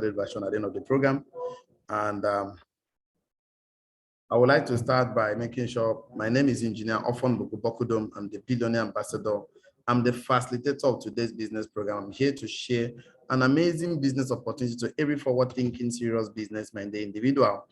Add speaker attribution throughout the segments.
Speaker 1: version at the end of the program. And I would like to start by making sure my name is Engineer Ofon Bokudom. I'm the Billionaire Ambassador. I'm the facilitator of today's business program. I'm here to share an amazing business opportunity to every forward-thinking, serious businessman, the individual.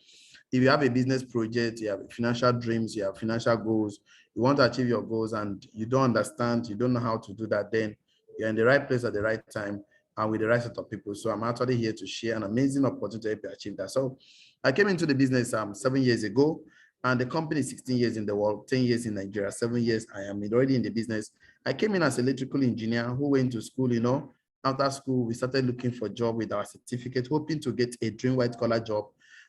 Speaker 1: If you have a business project, you have financial dreams, you have financial goals, you want to achieve your goals and you don't understand, you don't know how to do that, then you're in the right place at the right time and with the right set of people. So I'm actually here to share an amazing opportunity to help you achieve that. So I came into the business 7 years ago, and the company is 16 years in the world, 10 years in Nigeria, 7 years. I am already in the business. I came in as an electrical engineer who went to school, After school, we started looking for a job with our certificate, hoping to get a dream white collar job.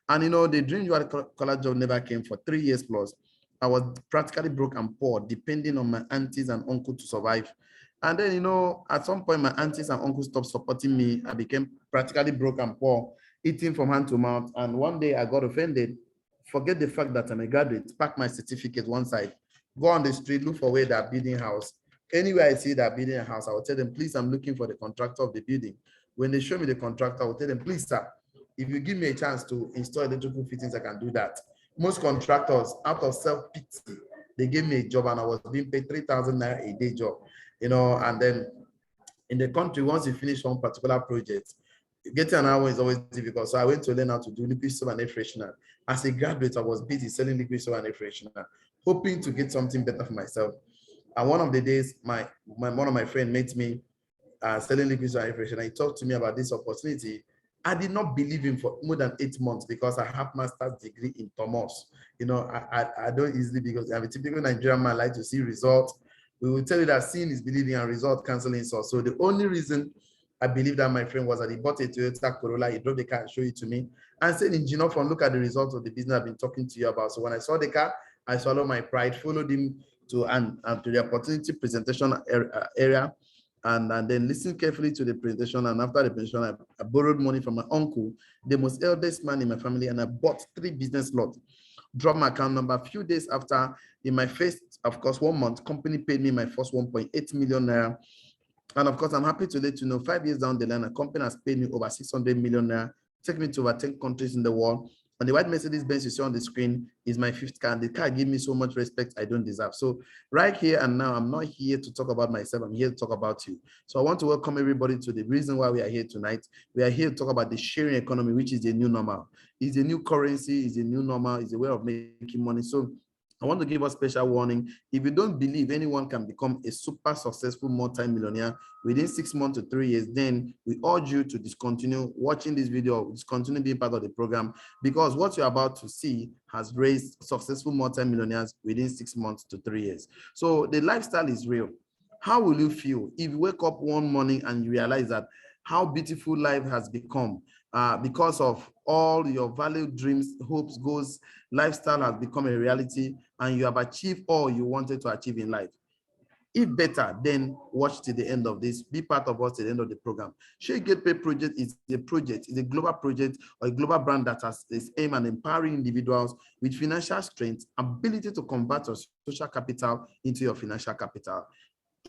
Speaker 1: And the dream white collar job never came for 3 years plus. I was practically broke and poor, depending on my aunties and uncles to survive. And then, at some point, my aunties and uncles stopped supporting me. I became practically broke and poor, eating from hand to mouth. And one day I got offended. Forget the fact that I'm a graduate, pack my certificate one side, go on the street, look for where they're building house. Anywhere I see that building a house, I will tell them, please, I'm looking for the contractor of the building. When they show me the contractor, I will tell them, please, sir, if you give me a chance to install electrical fittings, I can do that. Most contractors, out of self-pity, they gave me a job and I was being paid 3,000 naira a day job, and then in the country, once you finish one particular project, getting an hour is always difficult. So I went to learn how to do liquid soap and air freshener. As a graduate, I was busy selling liquid soap and air freshener, hoping to get something better for myself. And one of the days, one of my friends met me selling liquid soap and air freshener. He talked to me about this opportunity. I did not believe him for more than 8 months because I have master's degree in Thomas. I don't easily, because I'm a typical Nigerian man, like to see results. We will tell you that seeing is believing and result canceling. So the only reason I believe that my friend was that he bought a Toyota Corolla, he drove the car and showed it to me and said, Engineer, from look at the results of the business I've been talking to you about. So when I saw the car, I swallowed my pride, followed him to the opportunity presentation area, and then listened carefully to the presentation. And after the presentation, I borrowed money from my uncle, the most eldest man in my family, and I bought 3 business lots. Dropped my account number. A few days after, in my first, of course, 1 month, company paid me my first 1.8 million naira. And of course, I'm happy to let you know, 5 years down the line, a company has paid me over 600 million naira, take me to over 10 countries in the world. And the white Mercedes-Benz you see on the screen is my 5th car. And the car gave me so much respect I don't deserve. So right here and now, I'm not here to talk about myself. I'm here to talk about you. So I want to welcome everybody to the reason why we are here tonight. We are here to talk about the sharing economy, which is the new normal. It's a new currency, it's a new normal, it's a way of making money. So I want to give a special warning. If you don't believe anyone can become a super successful multi-millionaire within 6 months to 3 years, then we urge you to discontinue watching this video, discontinue being part of the program, because what you're about to see has raised successful multi-millionaires within 6 months to 3 years. So the lifestyle is real. How will you feel if you wake up one morning and you realize that how beautiful life has become because of all your valued dreams, hopes, goals, lifestyle has become a reality, and you have achieved all you wanted to achieve in life? If better, then watch till the end of this. Be part of us till the end of the program. Share Get Paid project is a project, is a global project or a global brand that has its aim at empowering individuals with financial strength, ability to convert your social capital into your financial capital.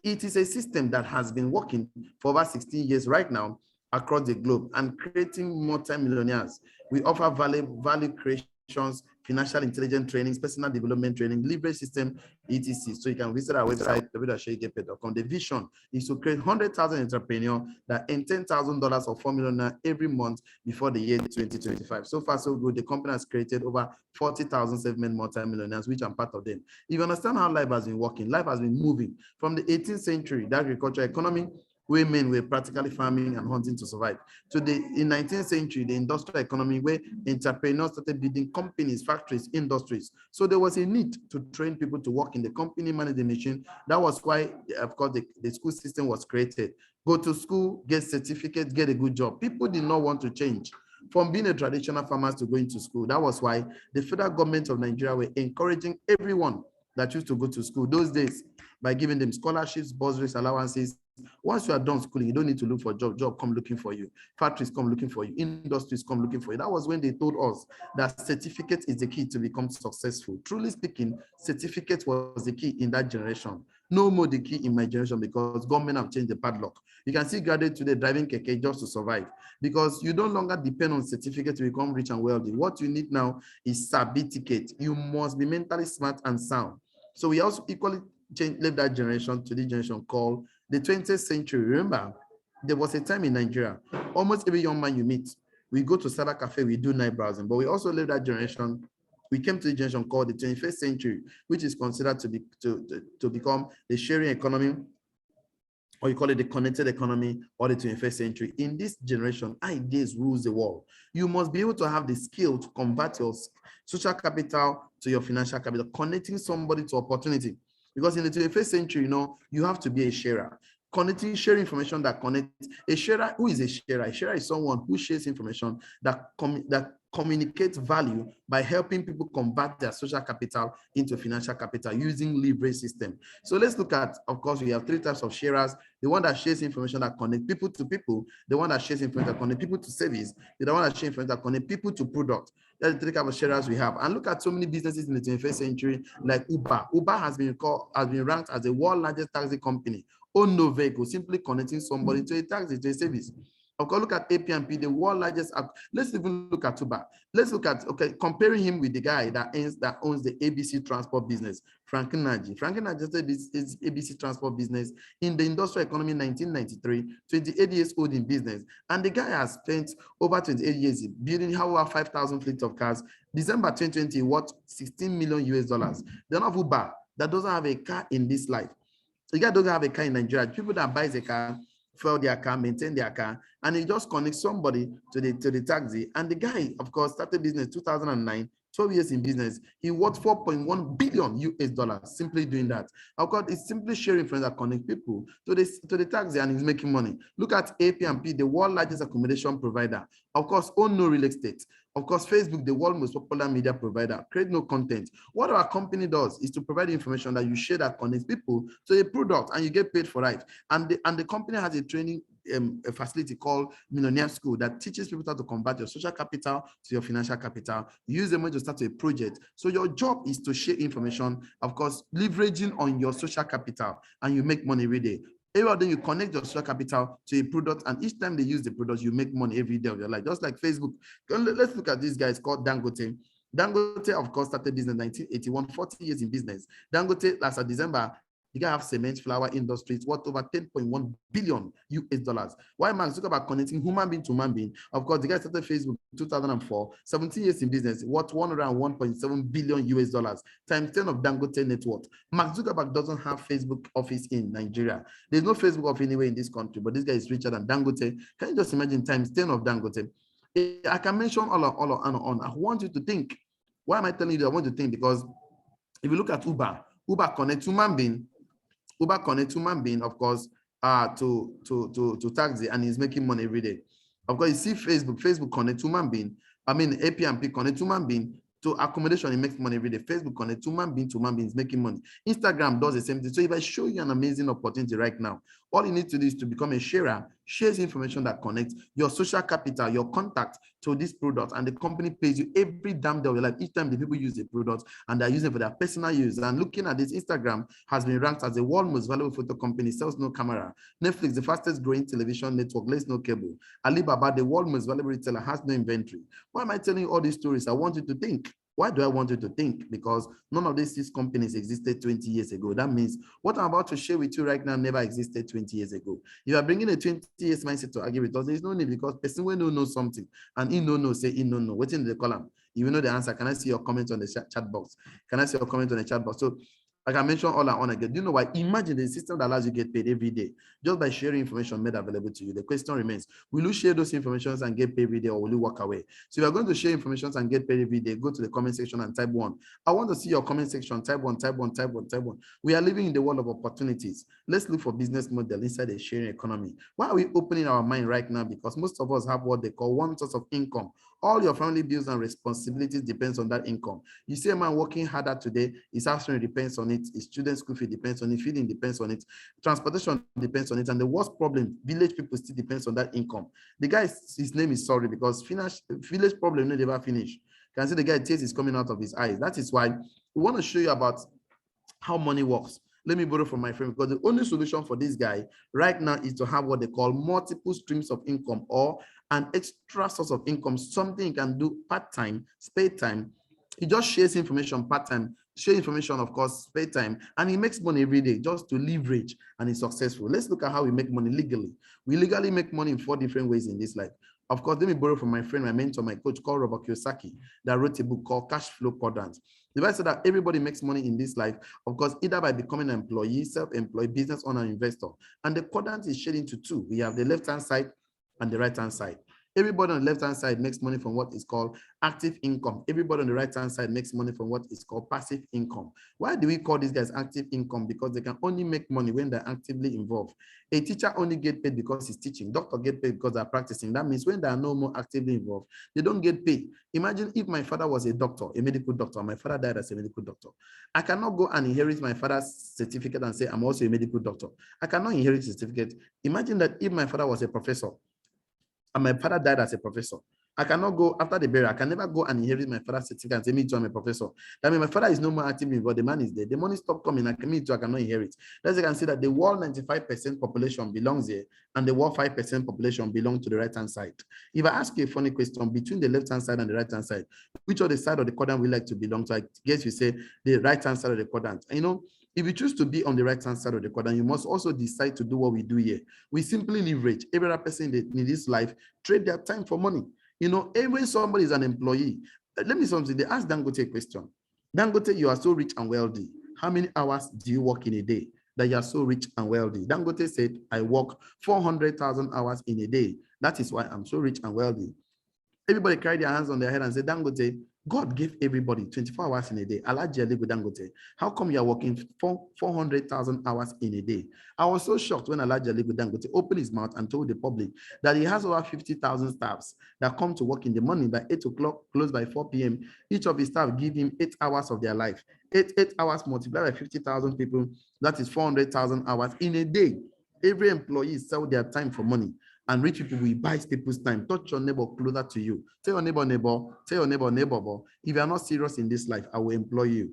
Speaker 1: It is a system that has been working for over 16 years right now across the globe and creating multi-millionaires. We offer value creations, financial intelligence trainings, personal development training, leverage system, etc. So you can visit our website, www.sharegetpaid.com. The vision is to create 100,000 entrepreneurs that earn $10,000 or 4 million every month before the year 2025. So far, so good. The company has created over 40,000 self-made multi-millionaires, which I'm part of them. If you understand how life has been working, life has been moving from the 18th century, the agricultural economy, women were practically farming and hunting to survive. So in 19th century, the industrial economy, where entrepreneurs started building companies, factories, industries. So there was a need to train people to work in the company, manage the machine. That was why, of course, the school system was created. Go to school, get certificates, get a good job. People did not want to change from being a traditional farmer to going to school. That was why the federal government of Nigeria were encouraging everyone that used to go to school those days by giving them scholarships, bursaries, allowances. Once you are done schooling, you don't need to look for a job come looking for you. Factories come looking for you. Industries come looking for you. That was when they told us that certificate is the key to become successful. Truly speaking, certificate was the key in that generation. No more the key in my generation because government have changed the padlock. You can see graduates today driving keke just to survive because you no longer depend on certificate to become rich and wealthy. What you need now is certificate. You must be mentally smart and sound. So we also equally left that generation to the generation called the 20th century. Remember, there was a time in Nigeria, almost every young man you meet, we go to cyber cafe, we do night browsing, but we also live that generation. We came to the generation called the 21st century, which is considered to become the sharing economy, or you call it the connected economy, or the 21st century. In this generation, ideas rules the world. You must be able to have the skill to convert your social capital to your financial capital, connecting somebody to opportunity. Because in the 21st century, you have to be a sharer. Connecting, sharing information that connects. A sharer, who is a sharer? A sharer is someone who shares information that communicates value by helping people convert their social capital into financial capital using leverage system. So let's look at, of course, we have three types of sharers. The one that shares information that connects people to people, the one that shares information that connects people to service, the one that shares information that connects people to product. That's the three types of sharers we have. And look at so many businesses in the 21st century, like Uber. Uber has been ranked as the world's largest taxi company. Own no vehicle, simply connecting somebody to a taxi, to a service. Of course, look at APMP, the world largest. Let's even look at Uber. Let's look at, comparing him with the guy that owns the ABC transport business, Franklin Nagy. Franklin Nagy started his ABC transport business in the industrial economy in 1993, 28 years old in business. And the guy has spent over 28 years building over 5,000 fleets of cars. December 2020, worth $16 million US. Then of Uber, that doesn't have a car in this life. The guy doesn't have a car in Nigeria. People that buys a car, fuel their car, maintain their car, and he just connects somebody to the taxi. And the guy, of course, started business 2009, 12 years in business. He worth 4.1 billion US simply doing that. Of course, it's simply sharing friends that connect people to the taxi, and he's making money. Look at APMP, the world's largest accommodation provider. Of course, own no real estate. Of course, Facebook, the world's most popular media provider, create no content. What our company does is to provide information that you share that connects people to a product, and you get paid for it. And the company has a training a facility called Millionaire School that teaches people how to convert your social capital to your financial capital. You use them when you start a project. So your job is to share information, of course, leveraging on your social capital, and you make money every day. Every day you connect your social capital to a product, and each time they use the product, you make money every day of your life, just like Facebook. Let's look at this guy. It's called Dangote. Dangote, of course, started business in 1981, 40 years in business. Dangote, last December, the guy have cement, flour industries worth over 10.1 billion US. Why Mark Zuckerberg connecting human being to human being? Of course, the guy started Facebook in 2004, 17 years in business, worth 101.7 billion US, times 10 of Dangote net worth. Mark Zuckerberg doesn't have Facebook office in Nigeria. There's no Facebook office anywhere in this country, but this guy is richer than Dangote. Can you just imagine times 10 of Dangote? I can mention all on. I want you to think. Why am I telling you that? I want you to think, because if you look at Uber connects human being. Uber connects human being, of course, to taxi, and he's making money every day. Of course, you see Facebook connects human being. APMP connects human being to accommodation, he makes money every day. Facebook connects human being to human beings, making money. Instagram does the same thing. So if I show you an amazing opportunity right now, all you need to do is to become a sharer, shares information that connects your social capital, your contact to this product, and the company pays you every damn day of your life. Each time the people use the product and they're using it for their personal use. And looking at this, Instagram has been ranked as the world's most valuable photo company, sells no camera. Netflix, the fastest growing television network, lays no cable. Alibaba, the world's most valuable retailer, has no inventory. Why am I telling you all these stories? I want you to think. Why do I want you to think? Because none of these 6 companies existed 20 years ago. That means what I'm about to share with you right now never existed 20 years ago. You are bringing a 20 years mindset to argue with us. There's no need, because person will know something, and he no say he no know. What's in the column? You will know the answer. Can I see your comment on the chat box? Can I see your comment on the chat box? So like I mentioned all I want again. Do you know why? Imagine the system that allows you to get paid every day just by sharing information made available to you. The question remains, will you share those informations and get paid every day, or will you walk away? So if you're going to share information and get paid every day, go to the comment section and type 1. I want to see your comment section. Type 1, type 1, type 1, type 1. We are living in the world of opportunities. Let's look for business model inside the sharing economy. Why are we opening our mind right now? Because most of us have what they call one source of income. All your family bills and responsibilities depends on that income. You see a man working harder today, his house rent depends on it, his student's school fee depends on it, feeding depends on it, transportation depends on it, and the worst problem, village people still depends on that income. The guy, his name is sorry, because village problem no never finish. You can see the guy tears is coming out of his eyes. That is why we want to show you about how money works. Let me borrow from my friend, because the only solution for this guy right now is to have what they call multiple streams of income, or an extra source of income, something he can do part-time, spare time. He just shares information part-time, share information, of course, spare time, and he makes money every day just to leverage, and he's successful. Let's look at how we make money legally. We legally make money in 4 different ways in this life. Of course, let me borrow from my friend, my mentor, my coach, called Robert Kiyosaki, that wrote a book called Cash Flow Quadrant. The Bible said that everybody makes money in this life, of course, either by becoming an employee, self-employed, business owner, investor. And the quadrant is shaded into 2. We have the left-hand side and the right-hand side. Everybody on the left-hand side makes money from what is called active income. Everybody on the right-hand side makes money from what is called passive income. Why do we call these guys active income? Because they can only make money when they're actively involved. A teacher only gets paid because he's teaching. Doctor get paid because they're practicing. That means when they are no more actively involved, they don't get paid. Imagine if my father was a doctor, a medical doctor, and my father died as a medical doctor. I cannot go and inherit my father's certificate and say, I'm also a medical doctor. I cannot inherit the certificate. Imagine that if my father was a professor, and my father died as a professor, I cannot go after the burial. I can never go and inherit my father's certificate and say, me too, I'm a professor. That means my father is no more active involved. The man is dead. The money stopped coming. Me too, I cannot inherit. As you can see that the world 95% population belongs here, and the world 5% population belongs to the right-hand side. If I ask you a funny question, between the left-hand side and the right-hand side, which of the side of the quadrant we like to belong to? I guess you say the right-hand side of the quadrant. You know, if you choose to be on the right-hand side of the quadrant, you must also decide to do what we do here. We simply leverage. Every other person in this life trade their time for money. You know, when somebody is an employee, let me something. They ask Dangote a question. Dangote, you are so rich and wealthy. How many hours do you work in a day that you are so rich and wealthy? Dangote said, I work 400,000 hours in a day. That is why I'm so rich and wealthy. Everybody carry their hands on their head and say, Dangote, God gave everybody 24 hours in a day. Alaji Alibu Dangote, how come you are working 400,000 hours in a day? I was so shocked when Alaji Alibu Dangote opened his mouth and told the public that he has over 50,000 staffs that come to work in the morning by 8 o'clock, close by 4 p.m. Each of his staff give him 8 hours of their life. 8 hours multiplied by 50,000 people, that is 400,000 hours in a day. Every employee sell their time for money. And rich people will buy people's time. Touch your neighbor closer to you. Tell your neighbor, neighbor. Tell your neighbor, neighbor. If you are not serious in this life, I will employ you.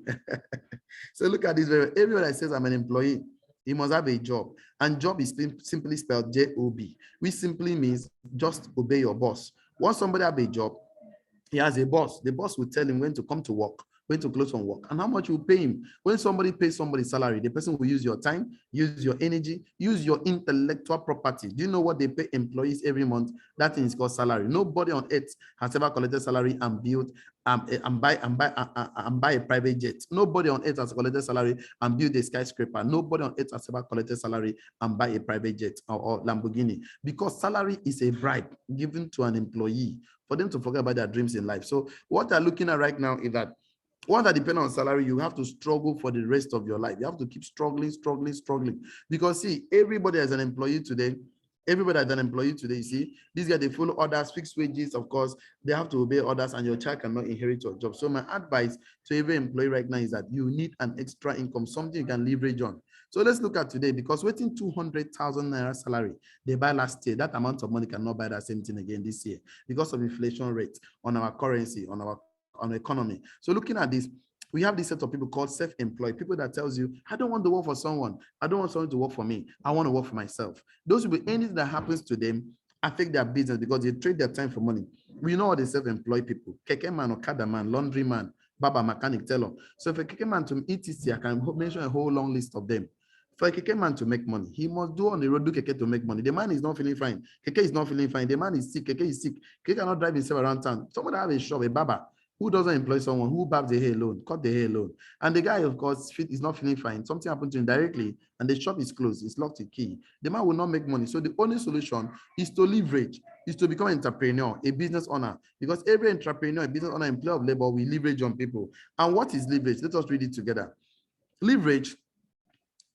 Speaker 1: So look at this. Everybody that says I'm an employee, he must have a job. And job is simply spelled J-O-B, which simply means just obey your boss. Once somebody has a job, he has a boss. The boss will tell him when to come to work, when to close from work, and how much you pay him. When somebody pays somebody's salary, the person will use your time, use your energy, use your intellectual property. Do you know what they pay employees every month? That thing is called salary. Nobody on earth has ever collected salary and built and buy a private jet. Nobody on earth has collected salary and built a skyscraper. Nobody on earth has ever collected salary and buy a private jet or Lamborghini, because salary is a bribe given to an employee for them to forget about their dreams in life. So what they're looking at right now is that once that depend on salary, you have to struggle for the rest of your life. You have to keep struggling. Because see, everybody as an employee today, you see, these guys, they follow orders, fixed wages, of course, they have to obey orders, and your child cannot inherit your job. So my advice to every employee right now is that you need an extra income, something you can leverage on. So let's look at today, because waiting 200,000 naira salary they buy last year, that amount of money cannot buy that same thing again this year because of inflation rate on our currency, on the economy. So looking at this, we have this set of people called self-employed, people that tells you, I don't want to work for someone. I don't want someone to work for me. I want to work for myself. Those people, anything that happens to them affect their business because they trade their time for money. We know all the self-employed people, keke man, okada man, laundry man, barber, mechanic, teller. So for keke man to etc, I can mention a whole long list of them. For a keke man to make money, he must do on the road, do keke to make money. The man is not feeling fine. Keke is not feeling fine. The man is sick. Keke is sick. Keke cannot drive himself around town. Someone that have a shop, a barber, who doesn't employ someone who barbs the hair alone, cut the hair alone. And the guy, of course, is not feeling fine. Something happened to him directly, and the shop is closed. It's locked with key. The man will not make money. So the only solution is to leverage, is to become an entrepreneur, a business owner. Because every entrepreneur, a business owner, employer of labor will leverage on people. And what is leverage? Let us read it together. Leverage.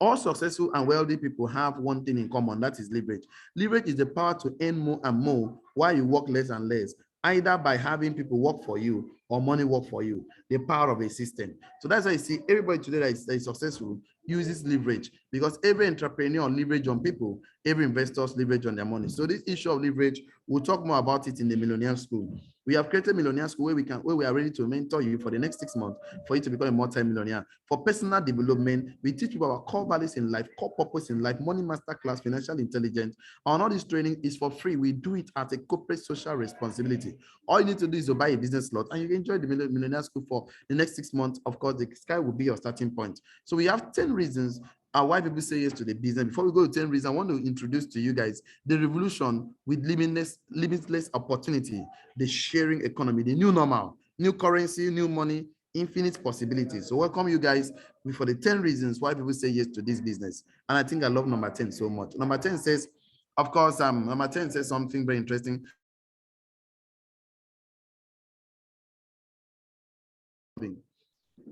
Speaker 1: All successful and wealthy people have one thing in common, that is leverage. Leverage is the power to earn more and more while you work less and less, either by having people work for you or money work for you. The power of a system. So that's why you see everybody today that is successful uses leverage, because every entrepreneur leverage on people, every investor leverage on their money. So this issue of leverage, we'll talk more about it in the Millionaire School. We have created Millionaire School where we are ready to mentor you for the next 6 months for you to become a multi-millionaire. For personal development, we teach people about core values in life, core purpose in life, money masterclass, financial intelligence. And all this training is for free. We do it as a corporate social responsibility. All you need to do is to buy a business slot and you can enjoy the Millionaire School for the next 6 months. Of course, the sky will be your starting point. So we have 10 reasons why people say yes to the business. Before we go to 10 reasons, I want to introduce to you guys the revolution with limitless opportunity, the sharing economy, the new normal, new currency, new money, infinite possibilities. So welcome you guys for the 10 reasons why people say yes to this business. And I think I love number 10 so much. Number 10 says, of course, number 10 says something very interesting.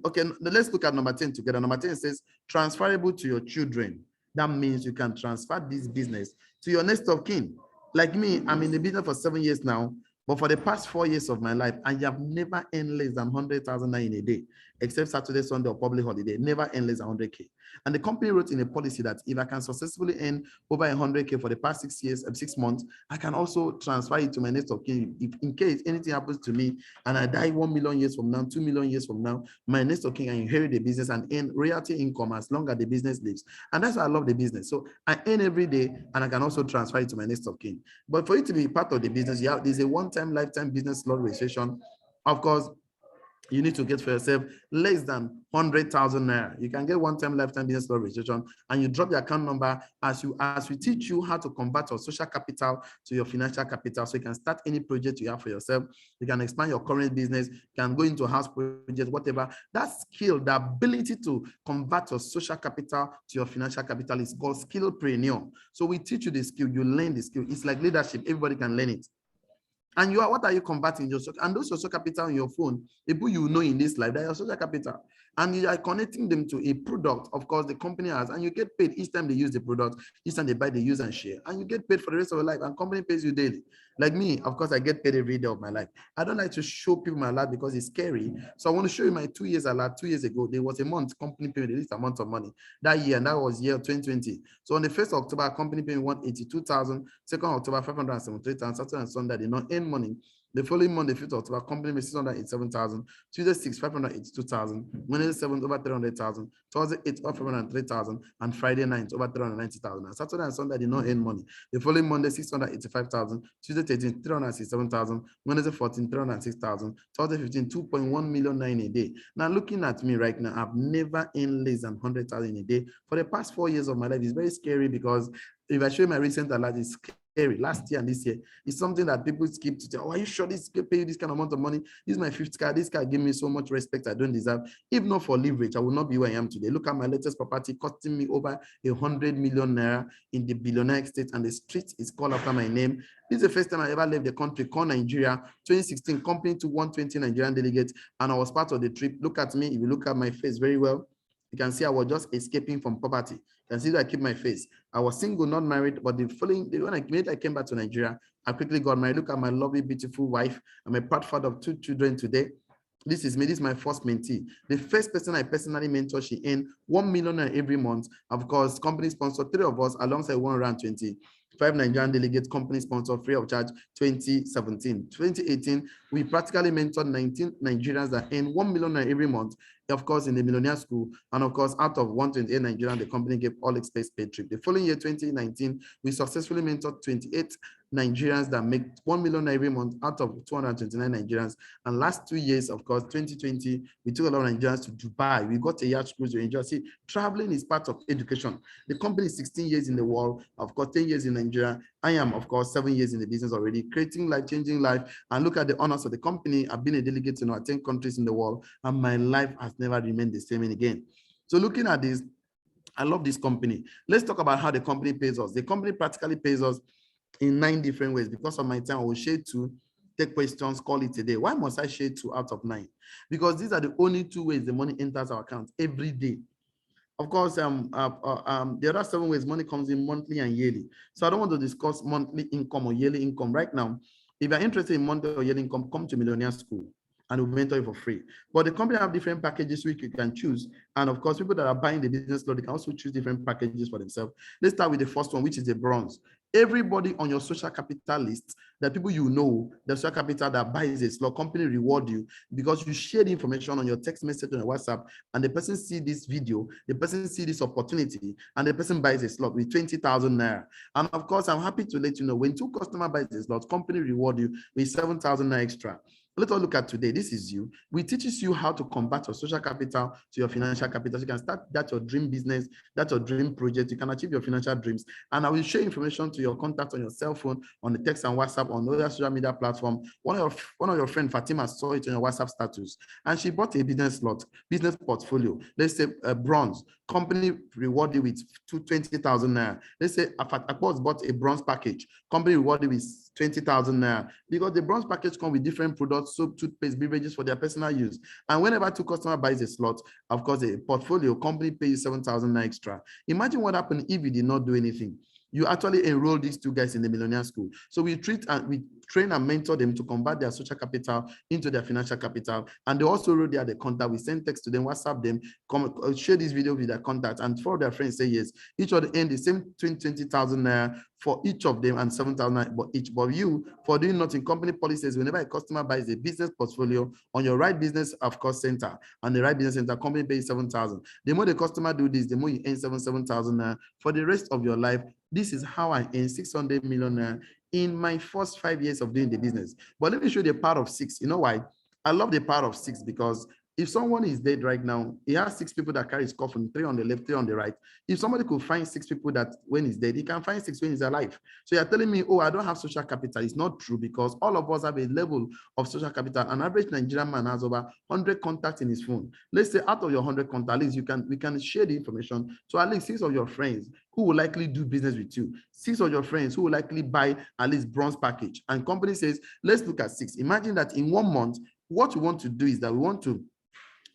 Speaker 1: Okay, let's look at number 10 together. Number 10 says transferable to your children. That means you can transfer this business to your next of kin. Like me, I'm in the business for 7 years now, but for the past 4 years of my life, I have never earned less than 100,000 in a day, except Saturday, Sunday, or public holiday. Never earned less than 100K. And the company wrote in a policy that if I can successfully earn over 100K for the past 6 years, 6 months, I can also transfer it to my next of kin. If in case anything happens to me and I die 1 million years from now, 2 million years from now, my next of kin can inherit the business and earn royalty income as long as the business lives. And that's why I love the business. So I earn every day and I can also transfer it to my next of kin. But for you to be part of the business, there's a one-time lifetime business law registration. Of course, you need to get for yourself less than 100,000 naira. You can get one-time lifetime business law registration, and you drop the account number as we teach you how to convert your social capital to your financial capital, so you can start any project you have for yourself. You can expand your current business. You can go into a house project, whatever. That skill, the ability to convert your social capital to your financial capital, is called skillpreneur. So we teach you the skill. You learn the skill. It's like leadership. Everybody can learn it. And what are you converting your social, and those social capital on your phone, people you know in this life, they're your social capital, and you are connecting them to a product, of course, the company has, and you get paid each time they use the product, each time they buy, they use and share, and you get paid for the rest of your life, and company pays you daily. Like me, of course, I get paid every day of my life. I don't like to show people my life because it's scary. So I want to show you my 2 years alert. 2 years ago, there was a month company paid the least amount of money that year, and that was year 2020. So on the 1st of October, company paid 182,000, 2nd October, 573,000, Saturday and Sunday, they not earn money. The following month, the 5th of October, company made 687,000, Tuesday 6, 582,000, Wednesday 7, over 300,000, Thursday 8, over 503,000, and Friday 9, over 390,000. And Saturday and Sunday did not earn money. The following Monday, 685,000, Tuesday 13, 367,000, Wednesday 14, 306,000, Thursday 15, 2.1 million a day. Now, looking at me right now, I've never earned less than 100,000 a day. For the past 4 years of my life, it's very scary, because if I show you my recent alert, it's scary. Last year and this year, it's something that people skip to say, oh, are you sure this pay you this kind of amount of money? This is my 5th car. This car gave me so much respect I don't deserve. If not for leverage, I will not be where I am today. Look at my latest property costing me over 100 million naira in the billionaire estate, and the street is called after my name. This is the first time I ever left the country, called Nigeria. 2016, company to 120 Nigerian delegates, and I was part of the trip. Look at me. If you look at my face very well, you can see I was just escaping from poverty. You can see that I keep my face. I was single, not married, but when I came back to Nigeria, I quickly got married. Look at my lovely, beautiful wife. I'm a proud father of 2 children today. This is me. This is my first mentee. The first person I personally mentor, she earned 1 million every month. Of course, company sponsor 3 of us alongside 125 Nigerian delegates, company sponsor free of charge 2017. 2018, we practically mentored 19 Nigerians that earn 1 million every month, of course, in the Millionaire School. And of course, out of 128 Nigerians, the company gave all expense paid trip. The following year, 2019, we successfully mentored 28 Nigerians that make 1 million every month out of 229 Nigerians. And last 2 years, of course, 2020, we took a lot of Nigerians to Dubai. We got a yacht cruise to enjoy. See, traveling is part of education. The company is 16 years in the world, of course, 10 years in Nigeria. I am, of course, 7 years in the business already, creating life, changing life. And look at the honors of the company. I've been a delegate in 10 countries in the world, and my life has never remained the same again. So looking at this, I love this company. Let's talk about how the company pays us. The company practically pays us in 9 different ways. Because of my time, I will share 2, take questions, call it a day. Why must I share 2 out of 9? Because these are the only 2 ways the money enters our account every day. Of course, there are 7 ways money comes in, monthly and yearly. So I don't want to discuss monthly income or yearly income right now. If you're interested in monthly or yearly income, come to Millionaire School. and we'll mentor you for free. But the company have different packages which you can choose. And of course, people that are buying the business loan, they can also choose different packages for themselves. Let's start with the first one, which is the bronze. Everybody on your social capital list, the people you know, the social capital that buys a slot, company reward you because you share the information on your text message on your WhatsApp, and the person see this video, the person see this opportunity, and the person buys a slot with 20,000 naira. And of course, I'm happy to let you know when two customers buy a slot, company reward you with 7,000 naira extra. Let us look at today. This is you. We teaches you how to convert your social capital to your financial capital. So you can start that your dream business, that's your dream project. You can achieve your financial dreams. And I will share information to your contact on your cell phone, on the text and WhatsApp, on other social media platform. One of your friends, Fatima, saw it on your WhatsApp status, and she bought a business slot, business portfolio. Let's say bronze. Company reward you with 20,000 naira. Let's say Akpos bought a bronze package. Company rewarded with 20,000 naira because the bronze package comes with different products, soap, toothpaste, beverages for their personal use. And whenever two customers buys a slot, of course, a portfolio company pays 7,000 naira extra. Imagine what happened if you did not do anything. You actually enroll these two guys in the millionaire school. So we train and mentor them to convert their social capital into their financial capital. And they also wrote there the contact. We send text to them, WhatsApp them, share this video with their contact, and for their friends say yes. Each of them earn the same 20,000 naira for each of them and 7,000 naira each. But you, for doing nothing, company policies, whenever a customer buys a business portfolio on your right business, of course, center, and the right business center, company pays 7,000. The more the customer do this, the more you earn 7,000 naira for the rest of your life. This is how I earn 600 million naira in my first 5 years of doing the business. But let me show you the power of 6. You know why? I love the power of 6 because if someone is dead right now, he has 6 people that carry his coffin, 3 on the left, 3 on the right. If somebody could find 6 people that when he's dead, he can find 6 when he's alive. So you're telling me, oh, I don't have social capital. It's not true because all of us have a level of social capital. An average Nigerian man has over 100 contacts in his phone. Let's say out of your 100 contacts, at least we can share the information to at least 6 of your friends who will likely do business with you. 6 of your friends who will likely buy at least bronze package. And company says, let's look at 6. Imagine that in 1 month, what we want to do is that we want to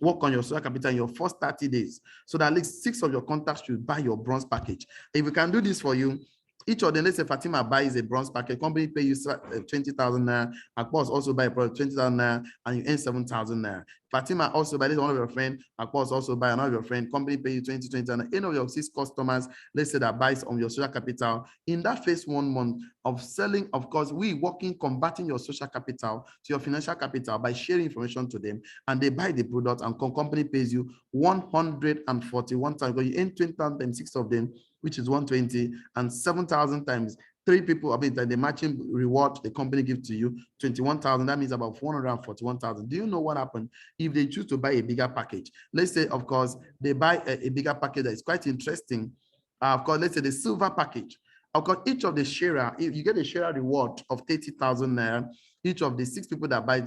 Speaker 1: work on your social capital in your first 30 days so that at least 6 of your contacts should buy your bronze package. If we can do this for you, each of them, let's say Fatima buys a bronze package, company pay you 20,000 naira, Akpos also buy a product 20,000 naira, and you earn 7,000 naira. Fatima also buy this one of your friend, Akpos also buy another of your friend, company pay you 20,000 naira. Any of your 6 customers, let's say that buys on your social capital, in that first 1 month of selling, of course, we working, converting your social capital to your financial capital by sharing information to them, and they buy the product, and company pays you 141 times, because you earn 20,000 times 6 of them, which is 120, and 7,000 times 3 people. I mean, the matching reward the company gives to you, 21,000. That means about 441,000. Do you know what happened if they choose to buy a bigger package? Let's say, of course, they buy a bigger package that is quite interesting. Of course, let's say the silver package. Of course, each of the sharer, you get a sharer reward of 30,000 naira. Each of the 6 people that buy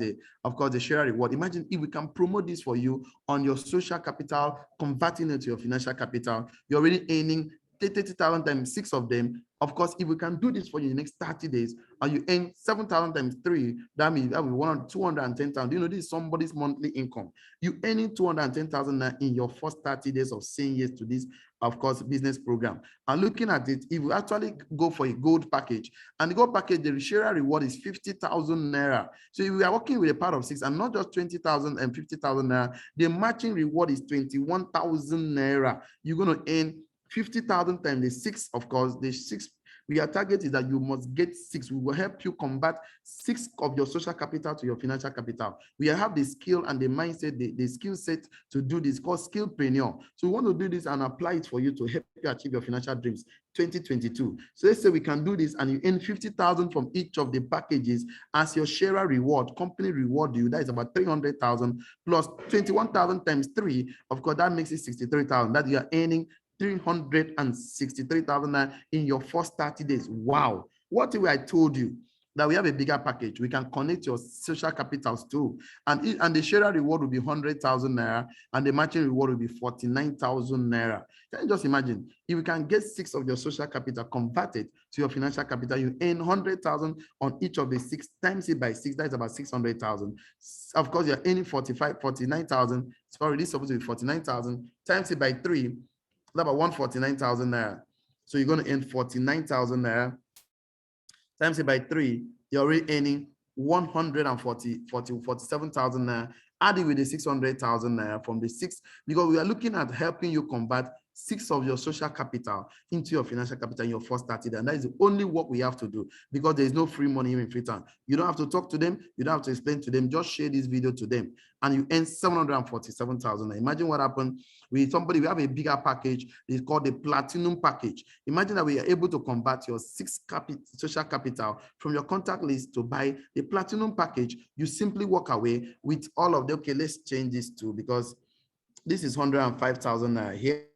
Speaker 1: of course, the sharer reward. Imagine if we can promote this for you on your social capital, converting it to your financial capital. You're already earning 30,000 times 6 of them. Of course, if we can do this for you in the next 30 days, and you earn 7,000 times 3, that means that will be 210,000. Do you know this is somebody's monthly income? You earning 210,000 in your first 30 days of saying yes to this, of course, business program. And looking at it, if you actually go for a gold package, and the gold package, the sharer reward is 50,000 naira. So if we are working with a part of 6, and not just 20,000 and 50,000 naira, the matching reward is 21,000 naira. You're going to earn 50,000 times the 6, of course, the 6. Our target is that you must get 6. We will help you convert 6 of your social capital to your financial capital. We have the skill and the mindset, the skill set to do this, called skillpreneur. So we want to do this and apply it for you to help you achieve your financial dreams 2022. So let's say we can do this and you earn 50,000 from each of the packages as your sharer reward. Company reward you, that is about 300,000 plus 21,000 times 3. Of course, that makes it 63,000. That you are earning 363,000 in your first 30 days. Wow. What if I told you that we have a bigger package? We can connect your social capitals too. And the sharer reward will be 100,000 naira, and the matching reward will be 49,000 naira. Can you just imagine? If you can get 6 of your social capital converted to your financial capital, you earn 100,000 on each of the 6, times it by 6, that's about 600,000. Of course, you're earning 49,000. Sorry, this is supposed to be 49,000, times it by 3, about 149,000 naira. So you're going to earn 49,000 naira. Times it by 3, you're already earning 147,000 naira, add it with the 600,000 naira from the six, because we are looking at helping you convert 6 of your social capital into your financial capital in your first 30 days. And that is the only work we have to do, because there is no free money in free time. You don't have to talk to them. You don't have to explain to them. Just share this video to them and you earn 747,000. Imagine what happened with somebody. We have a bigger package. It's called the platinum package. Imagine that we are able to convert your social capital from your contact list to buy the platinum package. You simply walk away with all of the, okay, let's change this too, because this is 105,000 naira here,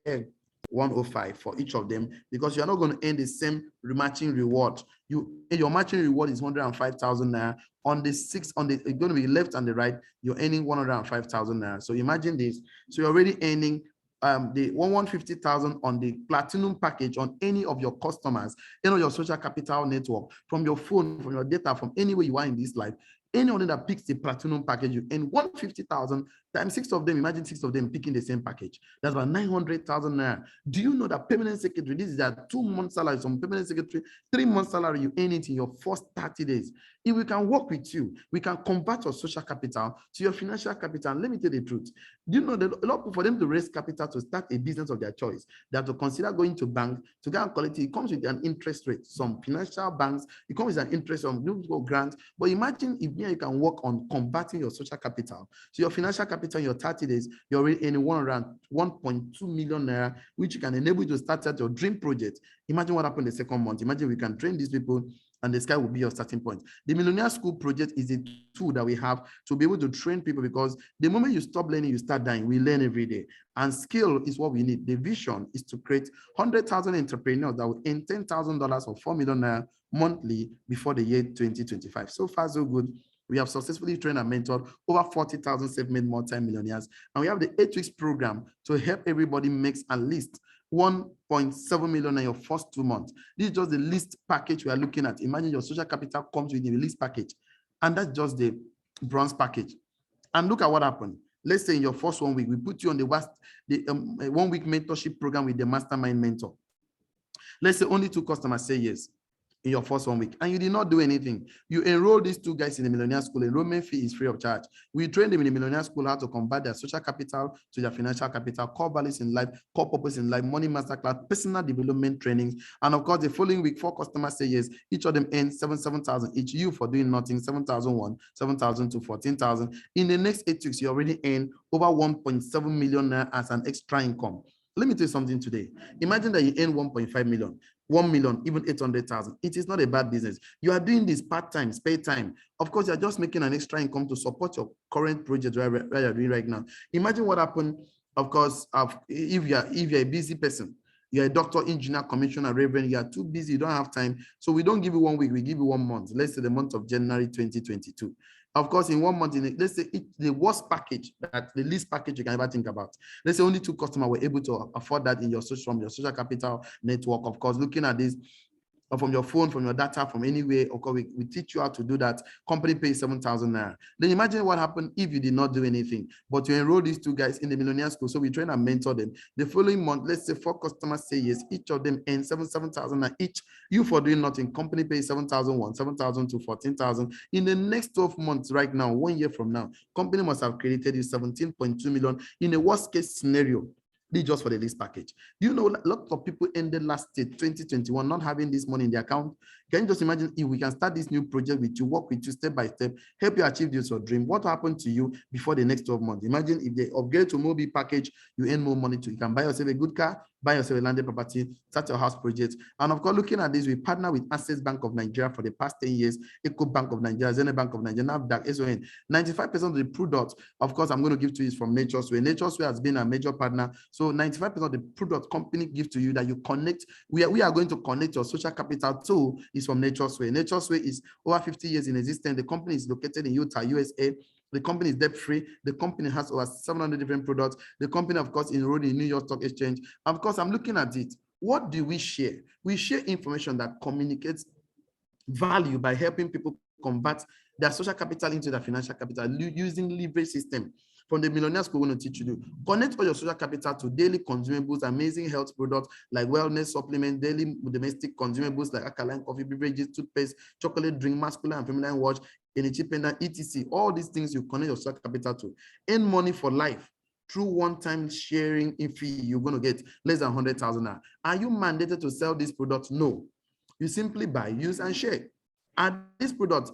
Speaker 1: 105 for each of them, because you're not going to earn the same matching reward. Your matching reward is 105,000 naira. On the six, it's going to be left and the right, you're earning 105,000 naira. So imagine this. So you're already earning the 150,000 on the platinum package on any of your customers, any of your social capital network, from your phone, from your data, from anywhere you are in this life. Anyone that picks the platinum package, you earn 150,000 times 6 of them. Imagine 6 of them picking the same package. That's about 900,000 naira. Do you know that permanent secretary, this is their 2 month salary, some permanent secretary, 3 month salary, you earn it in your first 30 days. If we can work with you, we can convert your social capital to your financial capital. And let me tell you the truth. Do you know that a lot of people, for them to raise capital to start a business of their choice, they have to consider going to bank to get and collect it. It comes with an interest rate. Some financial banks, it comes with an interest on grant. But imagine if you can work on converting your social capital. So your financial capital in your 30 days, you're already earning around 1.2 million naira, which you can enable you to start at your dream project. Imagine what happened the second month. Imagine we can train these people and the sky will be your starting point. The Millionaire School project is a tool that we have to be able to train people, because the moment you stop learning, you start dying. We learn every day. And skill is what we need. The vision is to create 100,000 entrepreneurs that will earn $10,000 or 4 million naira monthly before the year 2025. So far, so good. We have successfully trained and mentored over 40,000 self-made multi-millionaires. And we have the 8 weeks program to help everybody make at least 1.7 million in your first 2 months. This is just the least package we are looking at. Imagine your social capital comes with the least package. And that's just the bronze package. And look at what happened. Let's say in your first 1 week, we put you on the 1 week mentorship program with the mastermind mentor. Let's say only 2 customers say yes in your first 1 week, and you did not do anything. You enroll these 2 guys in the Millionaire School. Enrollment fee is free of charge. We train them in the Millionaire School how to convert their social capital to their financial capital, core values in life, core purpose in life, money masterclass, personal development trainings. And of course, the following week, 4 customers say yes. Each of them earns 7,000 each. You for doing nothing, 7,001, 7,002, 14,000. In the next 8 weeks, you already earn over 1.7 million as an extra income. Let me tell you something today. Imagine that you earn 1.5 million. 1 million, even 800,000. It is not a bad business. You are doing this part-time, spare time. Of course, you're just making an extra income to support your current project where you're doing right now. Imagine what happened, of course, if you're a busy person. You're a doctor, engineer, commissioner, reverend, you are too busy, you don't have time. So we don't give you 1 week, we give you 1 month. Let's say the month of January 2022. Of course, in 1 month, let's say the worst package, the least package you can ever think about. Let's say only 2 customers were able to afford that in your social capital network. Of course, looking at this, from your phone, from your data, from anywhere, okay, we teach you how to do that. Company pays 7,000 naira. Then imagine what happened if you did not do anything, but you enroll these 2 guys in the Millionaire School. So we train and mentor them. The following month, let's say 4 customers say yes. Each of them earns 7,000 each. You for doing nothing. Company pays 7,001, 7,002, 14,000. In the next 12 months, right now, 1 year from now, company must have credited you 17.2 million in a worst case scenario. This just for the lease package. Do you know a lot of people ended last year, 2021, not having this money in their account? Can you just imagine if we can start this new project with you, work with you step by step, help you achieve this your dream? What happened to you before the next 12 months? Imagine if they upgrade to mobile package, you earn more money too. You can buy yourself a good car, buy yourself a landed property, start your house project. And of course, looking at this, we partner with Access Bank of Nigeria for the past 10 years, Eco Bank of Nigeria, Zenith Bank of Nigeria, NAFDAC, SON. 95% of the product, of course, I'm going to give to you is from Nature's Way. Nature's Way has been a major partner. So 95% of the product company gives to you that you connect, we are going to connect your social capital to is from Nature's Way. Nature's Way is over 50 years in existence. The company is located in Utah, USA. The company is debt-free. The company has over 700 different products. The company, of course, enrolled in New York Stock Exchange. Of course, I'm looking at it. What do we share? We share information that communicates value by helping people convert their social capital into their financial capital using leverage system. from the millionaire school we're going to teach you. Connect all your social capital to daily consumables, amazing health products like wellness supplement, daily domestic consumables like alkaline coffee, beverages, toothpaste, chocolate drink, masculine and feminine watch, energy pendant, etc. All these things you connect your social capital to. Earn money for life through one-time sharing in fee. You're going to get less than 100,000. Are you mandated to sell this product? No. You simply buy, use, and share. And these products,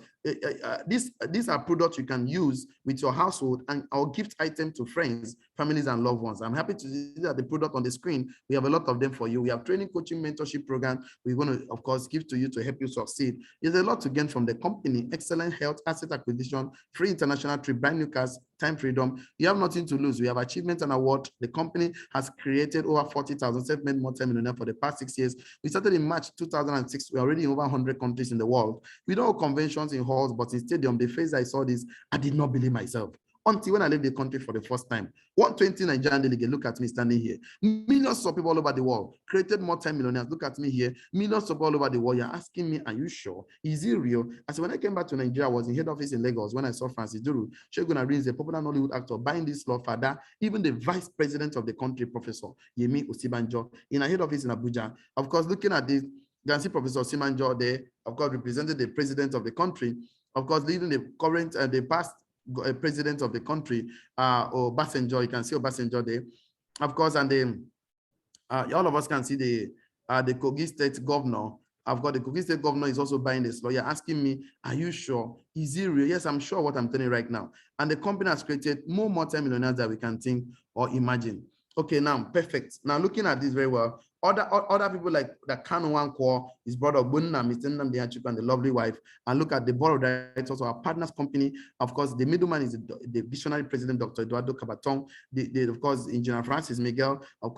Speaker 1: these are products you can use with your household and or gift item to friends, families, and loved ones. I'm happy to see that the product on the screen, we have a lot of them for you. We have training, coaching, mentorship program. We're going to, of course, give to you to help you succeed. There's a lot to gain from the company. Excellent health, asset acquisition, free international trip, brand new cars, time freedom. You have nothing to lose. We have achievement and award. The company has created over 40,000 self-made multi-millionaires for the past 6 years. We started in March 2006. We're already in over 100 countries in the world. We don't have conventions in halls, but in stadium. The phase I saw this, I did not believe myself. Until when I left the country for the first time. 120 Nigerian delegates, look at me standing here. Millions of people all over the world, created multi-millionaires, look at me here. Millions of people all over the world, you're asking me, are you sure? Is it real? I said, when I came back to Nigeria, I was in head office in Lagos when I saw Francis Duru, Segun Arinze, a popular Nollywood actor, buying this law father, even the vice president of the country, Professor Yemi Osibanjo, in a head office in Abuja. Of course, looking at this, you can see Professor Osibanjo there, of course, represented the president of the country, of course, leading the current and the past president of the country, or Obasanjo. You can see Obasanjo there, of course, and then all of us can see the Kogi State governor. I've got the Kogi State governor is also buying this lawyer, asking me, are you sure? Is it real? Yes, I'm sure what I'm telling you right now. And the company has created more multi-millionaires that we can think or imagine. Okay, now, perfect. Now, looking at this very well, other people like the Kanu Wankwo, his brother Bunna, Mr. Nnamdi Achukwu, and the lovely wife, and look at the board of directors of our partners company. Of course, the middleman is the visionary president, Dr. Eduardo Cabaton, of course, Engineer Francis Miguel, of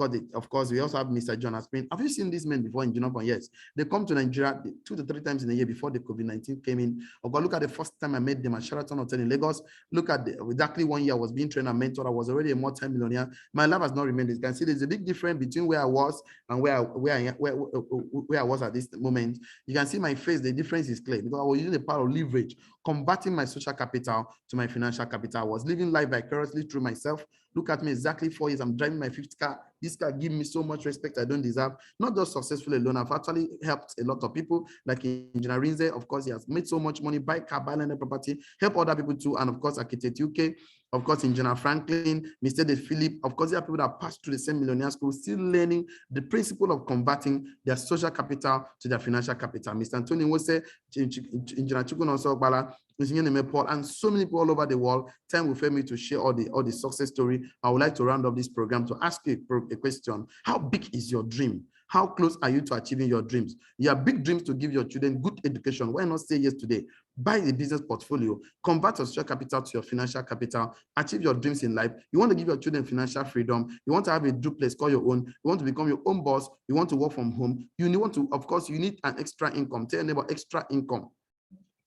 Speaker 1: course, we also have Mr. John Aspin. Have you seen these men before in Genova? Yes. They come to Nigeria 2 to 3 times in a year before the COVID-19 came in. Of course, look at the first time I met them at Sheraton Hotel in Lagos. Look at exactly 1 year I was being trained and mentored. I was already a multi-millionaire. My life has not remained. You can see there's a big difference between where I was and where I was at this moment. You can see my face, the difference is clear because I was using the power of leverage, converting my social capital to my financial capital. I was living life vicariously through myself. Look at me, exactly 4 years. I'm driving my 5th car. This car gives me so much respect I don't deserve. Not just successful alone. I've actually helped a lot of people, like Engineer Rinze. Of course, he has made so much money, buy car, buy land property, help other people too. And of course, Architect UK, of course, Engineer Franklin, Mr. De Philip. Of course, there are people that passed through the same millionaire school, still learning the principle of converting their social capital to their financial capital. Mr. Anthony Wose, Engineer Chukwu Nosokbala, Paul, and so many people all over the world. Time will fail me to share all the success story. I would like to round up this program to ask you a question. How big is your dream? How close are you to achieving your dreams? You have big dreams to give your children good education. Why not say yes today? Buy the business portfolio, convert your social capital to your financial capital, achieve your dreams in life. You want to give your children financial freedom. You want to have a duplex, call your own. You want to become your own boss. You want to work from home. You want to, of course, you need an extra income. Tell them about extra income.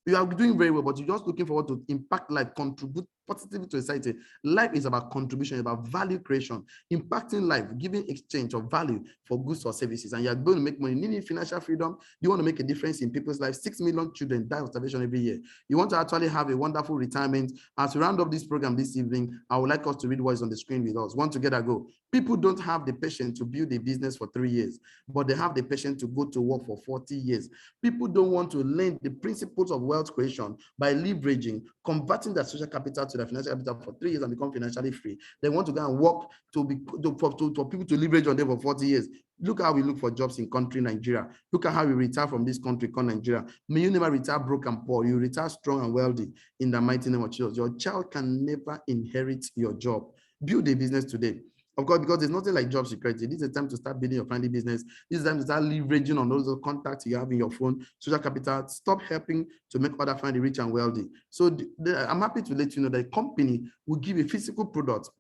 Speaker 1: You are doing very well, but you're just looking forward to impact life, contribute positively to society. Life is about contribution, about value creation, impacting life, giving exchange of value for goods or services. And you're going to make money, needing financial freedom. You want to make a difference in people's lives. 6 million children die of starvation every year. You want to actually have a wonderful retirement. As we round up this program this evening, I would like us to read what is on the screen with us. One together, go. People don't have the patience to build a business for 3 years, but they have the patience to go to work for 40 years. People don't want to learn the principles of wealth creation by leveraging, converting their social capital to their financial capital for 3 years and become financially free. They want to go and work for people to leverage on them for 40 years. Look how we look for jobs in country Nigeria. Look at how we retire from this country called Nigeria. May you never retire broke and poor. You retire strong and wealthy in the mighty name of Jesus. Your child can never inherit your job. Build a business today. Of course, because there's nothing like job security. This is a time to start building your family business. This is a time to start leveraging on those contacts you have in your phone, social capital. Stop helping to make other family rich and wealthy. So I'm happy to let you know that the company will give a physical product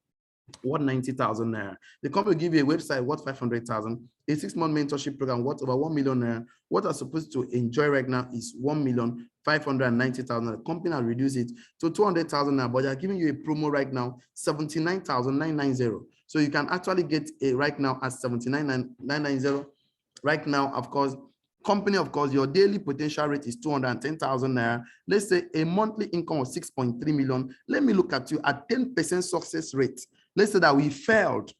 Speaker 1: worth 90,000 naira. The company will give you a website worth 500,000, a 6-month mentorship program worth over 1 million naira. What I'm supposed to enjoy right now is 1,590,000. The company will reduce it to 200,000 naira, but they're giving you a promo right now, 79,990. So you can actually get a right now at 79,990. Right now, of course, Company, of course, your daily potential rate is 210,000 naira. Let's say a monthly income of 6.3 million. Let me look at you at 10% success rate. Let's say that we failed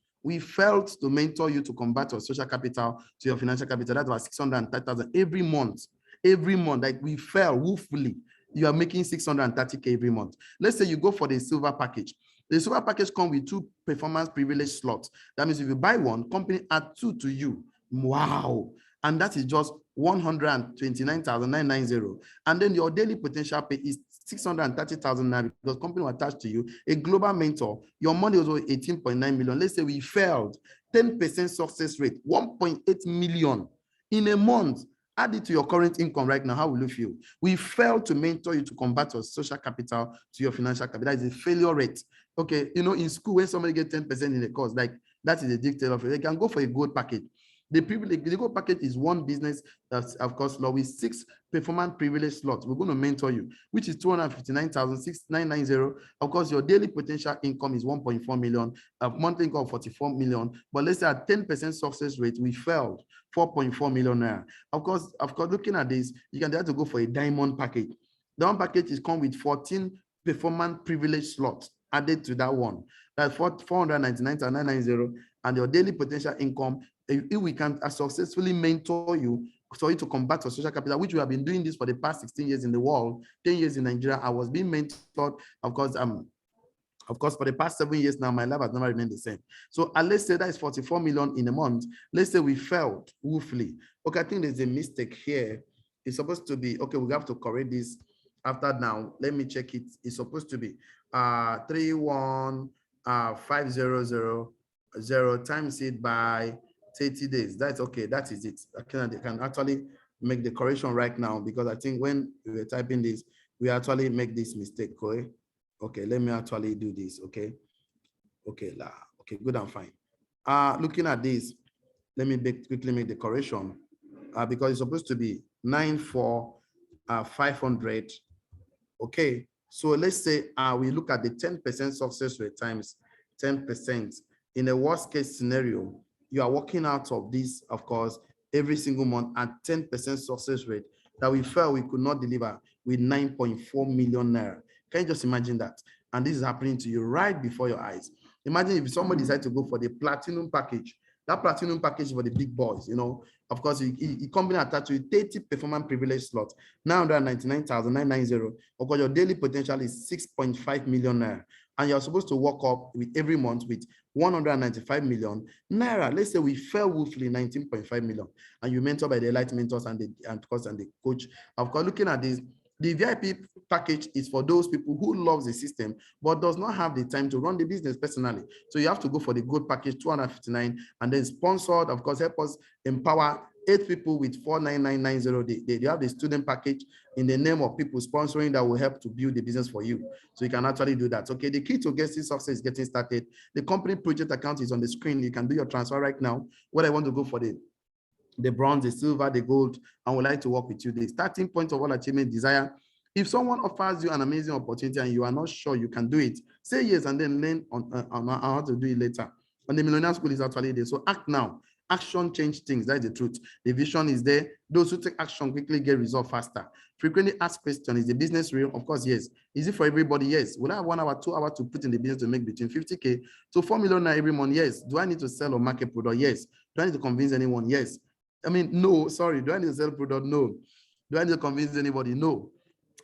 Speaker 1: to mentor you to convert your social capital to your financial capital. That's about 630,000 every month. Every month, like we fail woefully. You are making 630K every month. Let's say you go for the silver package. The silver package comes with 2 performance privilege slots. That means if you buy one, company add 2 to you. Wow. And that is just 129,990. And then your daily potential pay is 630,000 naira because company will attach to you a global mentor. Your money was 18.9 million. Let's say we failed, 10% success rate, 1.8 million in a month. Add it to your current income right now. How will you feel? We failed to mentor you to convert your social capital to your financial capital. That is a failure rate. Okay, you know, in school, when somebody gets 10% in the course, like that is a dictator of it. They can go for a gold package. The gold package is one business that's, of course, law with 6 performance privilege slots. We're going to mentor you, which is 259,990. Of course, your daily potential income is 1.4 million, monthly income of 44 million. But let's say at 10% success rate, we failed 4.4 million naira. Of course, looking at this, you can have to go for a diamond package. The one package is come with 14 performance privilege slots added to that one. That's 499,990, and your daily potential income. If we can successfully mentor you for you to combat your social capital, which we have been doing this for the past 16 years in the world, 10 years in Nigeria. I was being mentored, of course, for the past 7 years now, my life has never remained the same. So let's say that is 44 million in a month. Let's say we failed woefully. Okay, I think there's a mistake here. It's supposed to be, okay, we have to correct this after now. Let me check it. It's supposed to be 31500 times it by 30 days. That's okay. That is it. I can actually make the correction right now because I think when we were typing this, we actually make this mistake. Okay. Okay, let me actually do this. Okay. Okay, good and fine. Looking at this, let me quickly make the correction because it's supposed to be 94500. Okay, so let's say we look at the 10% success rate times 10%. In a worst case scenario, you are working out of this, of course, every single month at 10% success rate that we felt we could not deliver with 9.4 million naira. Can you just imagine that? And this is happening to you right before your eyes. Imagine if somebody decides to go for the platinum package. That platinum package for the big boys, you know, of course, you company attached to 30 performance privilege slots, 999,990. Of course, your daily potential is 6.5 million naira. And you're supposed to work up with every month with 195 million naira. Let's say we fell woefully 19.5 million, and you mentor by the elite mentors and the coach. Of course, looking at this, the VIP package is for those people who love the system but does not have the time to run the business personally. So you have to go for the gold package, 259, and then sponsored, of course, help us empower 8 people with 49990. They have the student package in the name of people sponsoring that will help to build the business for you. So you can actually do that. Okay, the key to getting success is getting started. The company project account is on the screen. You can do your transfer right now. What I want to go for the bronze, the silver, the gold, and would like to work with you. The starting point of all achievement desire. If someone offers you an amazing opportunity and you are not sure you can do it, say yes and then learn on how to do it later. And the Millionaire School is actually there. So act now. Action change things. That's the truth. The vision is there. Those who take action quickly get results faster. Frequently asked question, is the business real? Of course, yes. Is it for everybody? Yes. Will I have 1 hour, 2 hours to put in the business to make between 50K to 4 million every month? Yes. Do I need to sell or market product? Yes. Do I need to convince anyone? Yes. I mean, no, sorry. Do I need to sell product? No. Do I need to convince anybody? No.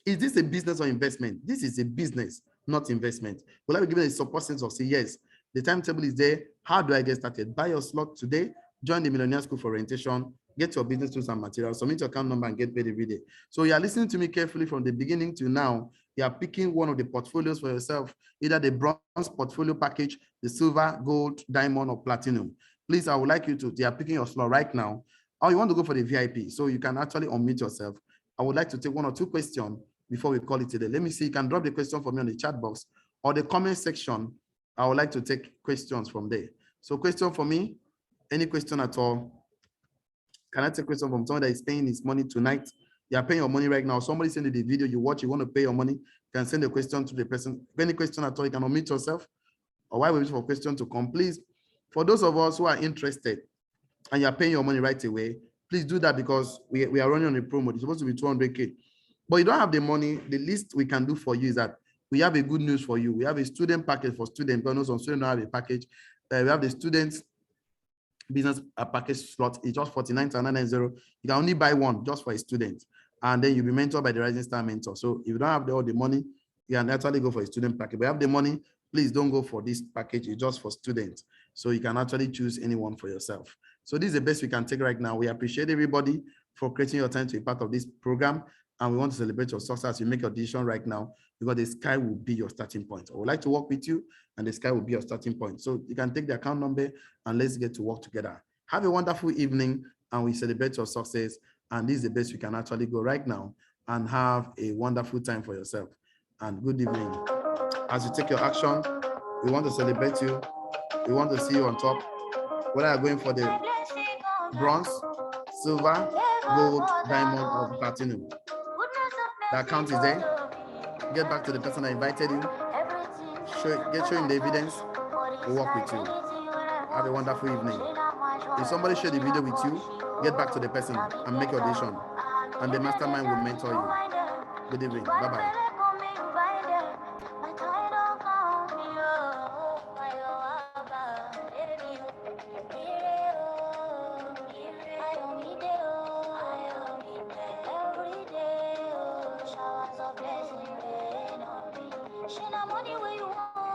Speaker 1: Is this a business or investment? This is a business, not investment. Will I be given a support sense of say, yes, the timetable is there. How do I get started? Buy your slot today. Join the Millionaire School for orientation. Get your business tools and materials. Submit your account number and get paid every day. So you are listening to me carefully from the beginning to now. You are picking one of the portfolios for yourself, either the bronze portfolio package, the silver, gold, diamond, or platinum. Please, I would like you to, you are picking your slot right now. Or you want to go for the VIP, so you can actually unmute yourself. I would like to take 1 or 2 questions before we call it today. Let me see, you can drop the question for me on the chat box or the comment section. I would like to take questions from there. So question for me, any question at all? Can I take a question from someone that is paying his money tonight? You are paying your money right now. Somebody send you the video you watch, you want to pay your money, you can send a question to the person. Any question at all, you can unmute yourself. Or while we wait for question to come, please, for those of us who are interested and you are paying your money right away, Please do that because we are running on a promo. It's supposed to be 200K. But you don't have the money. The least we can do for you is that we have a good news for you. We have a student package for students. Because some students don't have a package. We have the students business package slot. It's just 49,990. You can only buy one just for a student. And then you'll be mentored by the Rising Star Mentor. So if you don't have all the money, you can actually go for a student package. But if you have the money, please don't go for this package. It's just for students. So you can actually choose anyone for yourself. So this is the best we can take right now. We appreciate everybody for creating your time to be part of this program. And we want to celebrate your success. You make your decision right now because the sky will be your starting point. I would like to work with you and the sky will be your starting point. So you can take the account number and let's get to work together. Have a wonderful evening and we celebrate your success. And this is the best you can actually go right now and have a wonderful time for yourself. And good evening. As you take your action, we want to celebrate you. We want to see you on top. Whether you're going for the bronze, silver, gold, diamond, or platinum. The account is there. Get back to the person that invited you. Show him the evidence. We'll work with you. Have a wonderful evening. If somebody share the video with you, get back to the person and make your decision. And the mastermind will mentor you. Good evening. Bye-bye. Shine money where you want.